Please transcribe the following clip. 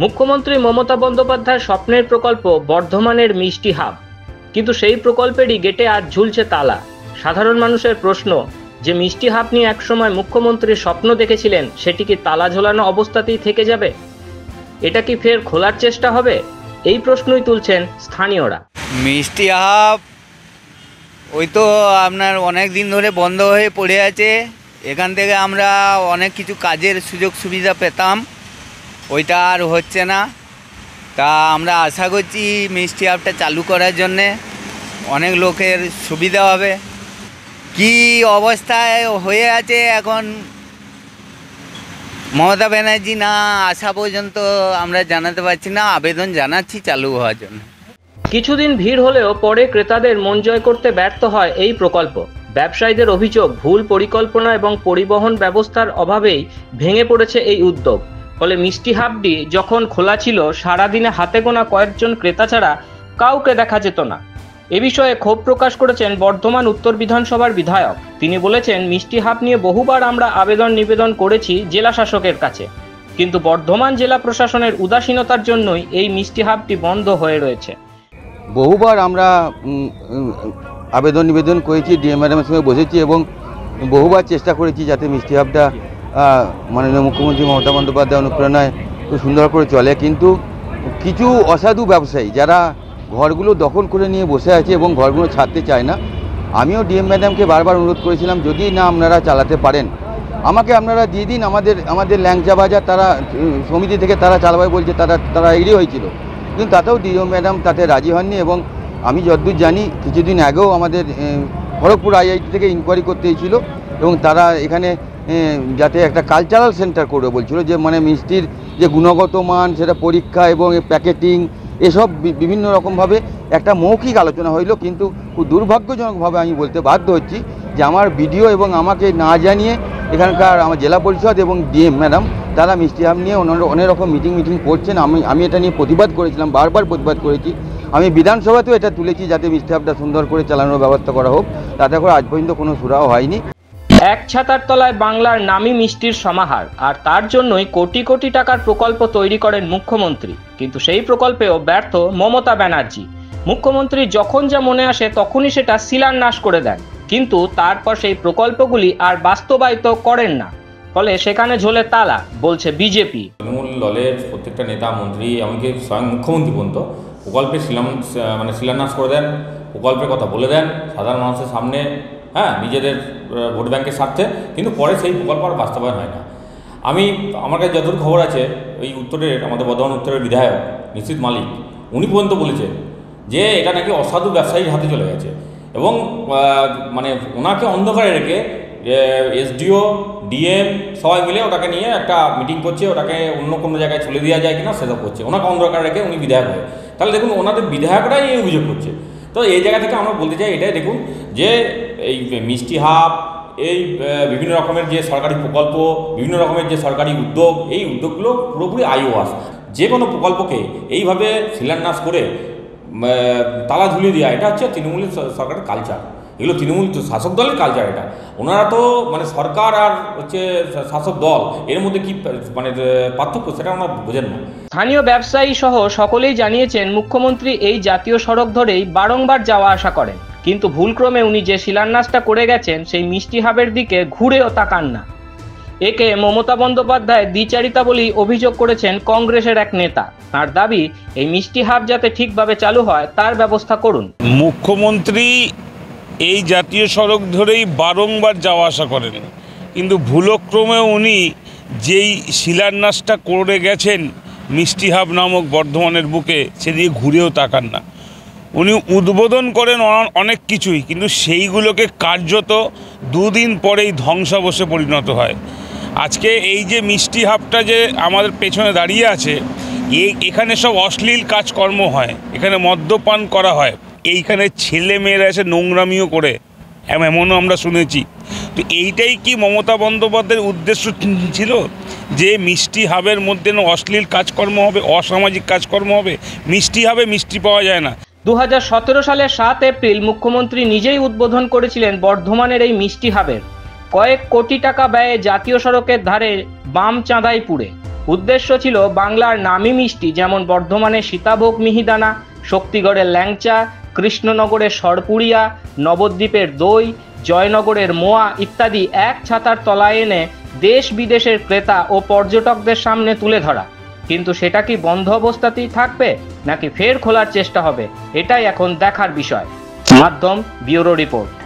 মুখ্যমন্ত্রী মমতা বন্দ্যোপাধ্যায়ের স্বপ্নের প্রকল্প বর্ধমানের মিষ্টি হাব, কিন্তু সেই প্রকল্পেরই গেটে আজ ঝুলছে তালা। সাধারণ মানুষের প্রশ্ন, যে মিষ্টি হাব নিয়ে একসময় মুখ্যমন্ত্রী স্বপ্ন দেখেছিলেন, সেটি কি তালা ঝোলানো অবস্থাতেই থেকে যাবে? এটা কি ফের খোলার চেষ্টা হবে? এই প্রশ্নই তুলছেন স্থানীয়রা। মিষ্টি হাব ওই তো আপনার অনেক দিন ধরে বন্ধ হয়ে পড়ে আছে। এখান থেকে আমরা অনেক কিছু কাজের সুযোগ সুবিধা পেতাম, ওইটা আর হচ্ছে না। তা আমরা আশা করছি মিষ্টি হাবটা চালু করার জন্যে অনেক লোকের সুবিধা হবে। কি অবস্থায় হয়ে আছে এখন মমতা ব্যানার্জি না আসা পর্যন্ত আমরা জানাতে পারছি না। আবেদন জানাচ্ছি চালু হওয়ার জন্য। কিছুদিন ভিড় হলেও পরে ক্রেতাদের মন জয় করতে ব্যর্থ হয় এই প্রকল্প। ব্যবসায়ীদের অভিযোগ, ভুল পরিকল্পনা এবং পরিবহন ব্যবস্থার অভাবেই ভেঙে পড়েছে এই উদ্যোগ। ফলে মিষ্টি হাবটি যখন খোলা ছিল, সারাদিনে হাতে গোনা কয়েকজন ক্রেতা ছাড়া কাউকে দেখা যেত না। এ বিষয়ে ক্ষোভ প্রকাশ করেছেন বর্ধমান উত্তর বিধানসভার বিধায়ক। তিনি বলেছেন, মিষ্টি হাব নিয়ে বহুবার আমরা আবেদন নিবেদন করেছি জেলা শাসকের কাছে, কিন্তু বর্ধমান জেলা প্রশাসনের উদাসীনতার জন্যই এই মিষ্টি হাবটি বন্ধ হয়ে রয়েছে। বহুবার আমরা আবেদন নিবেদন করেছি, ডিএম ম্যাডামের সঙ্গে বসেছি এবং বহুবার চেষ্টা করেছি যাতে মিষ্টি হাবটা মাননীয় মুখ্যমন্ত্রী মমতা বন্দ্যোপাধ্যায় অনুপ্রেরণায় খুব সুন্দর করে চলে। কিন্তু কিছু অসাধু ব্যবসায়ী যারা ঘরগুলো দখল করে নিয়ে বসে আছে এবং ঘরগুলো ছাড়তে চায় না। আমিও ডিএম ম্যাডামকে বারবার অনুরোধ করেছিলাম, যদি না আপনারা চালাতে পারেন আমাকে আপনারা দিয়ে দিন। আমাদের ল্যাংচা বাজার তারা সমিতি থেকে তারা চালাবে বলছে, তারা এগ্রি হয়েছিল, কিন্তু তাতেও ডিএম ম্যাডাম তাতে রাজি হননি। এবং আমি যতদূর জানি কিছুদিন আগেও আমাদের খড়গপুর আইআইটি থেকে ইনকোয়ারি করতে এসেছিল এবং তারা এখানে যাতে একটা কালচারাল সেন্টার করবে বলছিল, যে মানে মিষ্টির যে গুণগত মান সেটা পরীক্ষা এবং প্যাকেটিং এসব বিভিন্ন রকমভাবে একটা মৌখিক আলোচনা হইল। কিন্তু খুব দুর্ভাগ্যজনকভাবে আমি বলতে বাধ্য হচ্ছি যে আমার ভিডিও এবং আমাকে না জানিয়ে এখানকার আমার জেলা পরিষদ এবং ডিএম ম্যাডাম তারা মিষ্টি হাব নিয়ে অনেক রকম মিটিং করছেন। আমি এটা নিয়ে প্রতিবাদ করেছিলাম, বারবার প্রতিবাদ করেছি। আমি বিধানসভাতেও এটা তুলেছি যাতে মিষ্টি হাবটা সুন্দর করে চালানোর ব্যবস্থা করা হোক, তাতে করে আজ পর্যন্ত কোনো সুরাহা হয়নি। এক ছাতার তলায় বাংলার নামী মিষ্টির সমাহার, আর তার জন্যই কোটি কোটি টাকার প্রকল্প তৈরি করেন মুখ্যমন্ত্রী। কিন্তু সেই প্রকল্পেও ব্যর্থ মমতা ব্যানার্জি। মুখ্যমন্ত্রী যখন যা মনে আসে তখনই সেটা শিলান্যাস করে দেন, কিন্তু তারপর সেই প্রকল্পগুলি আর বাস্তবায়িত করেন না। ফলে সেখানে ঝোলে তালা, বলছে বিজেপি। তৃণমূল দলের প্রত্যেকটা নেতা মন্ত্রী, এমনকি স্বয়ং মুখ্যমন্ত্রী পর্যন্ত প্রকল্পের শিলান্যাস করে দেন, প্রকল্পের কথা বলে দেন সাধারণ মানুষের সামনে, নিজেদের ভোট ব্যাংকের স্বার্থে, কিন্তু পরে সেই প্রকল্প আর বাস্তবায়ন হয় না। আমার কাছে যতদূর খবর আছে, এই আমাদের বর্ধমান উত্তরের বিধায়ক নিশ্চিত মালিক, উনি পর্যন্ত বলেছেন যে এটা নাকি অসাধু ব্যবসায়ীর হাতে চলে গেছে এবং মানে ওনাকে অন্ধকারে রেখে এসডিও ডিএম সবাই মিলে ওটাকে নিয়ে একটা মিটিং করছে, ওটাকে অন্য কোনো জায়গায় চলে দেওয়া যায় কিনা সেসব করছে। ওনাকে অন্ধকারে রেখে উনি বিধায়ক হয়। তাহলে দেখুন, ওনাদের বিধায়করাই এই অভিযোগ করছে। তো এই জায়গা থেকে আমরা বলতে চাই এটাই, দেখুন যে এই মিষ্টি হাব, এই বিভিন্ন রকমের যে সরকারি প্রকল্প, বিভিন্ন রকমের যে সরকারি উদ্যোগ, এই উদ্যোগগুলো পুরোপুরি আইওয়াস। যে কোনো প্রকল্পকে এইভাবে শিলান্যাস করে তালা ঝুলিয়ে দেওয়া, এটা হচ্ছে তৃণমূলের সরকারের কালচার। এগুলো তৃণমূল শাসক দলের কালচার। এটা ওনারা তো মানে সরকার আর হচ্ছে শাসক দল, এর মধ্যে কি মানে পার্থক্য সেটা ওনারা বোঝেন না। স্থানীয় ব্যবসায়ী সহ সকলেই জানিয়েছেন, মুখ্যমন্ত্রী এই জাতীয় সড়ক ধরেই বারংবার যাওয়া আসা করেন, কিন্তু ভুলক্রমে উনি যে শিলান্যাসটা করে গেছেন সেই মিষ্টি হাবের দিকে ঘুরেও তাকান না। একে মমতা বন্দ্যোপাধ্যায় দ্বিচারিতা বলেই অভিযোগ করেছেন কংগ্রেসের এক নেতা। তার দাবি, এই মিষ্টি হাব যাতে ঠিকভাবে চালু হয় তার ব্যবস্থা করুন। মুখ্যমন্ত্রী এই জাতীয় সড়ক ধরেই বারংবার যাওয়া আসা করেন, কিন্তু ভুলক্রমে উনি যেই শিলান্যাসটা করে গেছেন মিষ্টি হাব নামক বর্ধমানের বুকে, সেদিকে ঘুরেও তাকান না। উনি উদ্বোধন করেন অনেক কিছুই, কিন্তু সেইগুলোকে কার্যত দুদিন পরেই ধ্বংসাবশে পরিণত হয়। আজকে এই যে মিষ্টি হাবটা যে আমাদের পেছনে দাঁড়িয়ে আছে, এখানে সব অশ্লীল কাজকর্ম হয়, এখানে মদ্যপান করা হয়, এইখানে ছেলে মেয়েরা এসে নোংরামিও করে, এমনও আমরা শুনেছি। তো এইটাই কি মমতা বন্দ্যোপাধ্যায়ের উদ্দেশ্য ছিল, যে মিষ্টি হাবের মধ্যে অশ্লীল কাজকর্ম হবে, অসামাজিক কাজকর্ম হবে? মিষ্টি হাবে মিষ্টি পাওয়া যায় না। 2017 সালের 7 এপ্রিল মুখ্যমন্ত্রী নিজেই উদ্বোধন করেছিলেন বর্ধমানের এই মিষ্টি হাবের। কয়েক কোটি টাকা ব্যয়ে জাতীয় সড়কের ধারে বাম চাঁদাইপুরে উদ্দেশ্য ছিল বাংলার নামী মিষ্টি যেমন বর্ধমানের সীতাভোগ মিহিদানা, শক্তিগড়ের ল্যাংচা, কৃষ্ণনগরের সরপুরিয়া, নবদ্বীপের দই, জয়নগরের মোয়া ইত্যাদি এক ছাতার তলায় এনে দেশ বিদেশের ক্রেতা ও পর্যটকদের সামনে তুলে ধরা। কিন্তু সেটা কি বন্ধ অবস্থাতেই থাকবে নাকি ফের খোলার চেষ্টা হবে, এটাই এখন দেখার বিষয়। মাধ্যম ব্যুরো রিপোর্ট।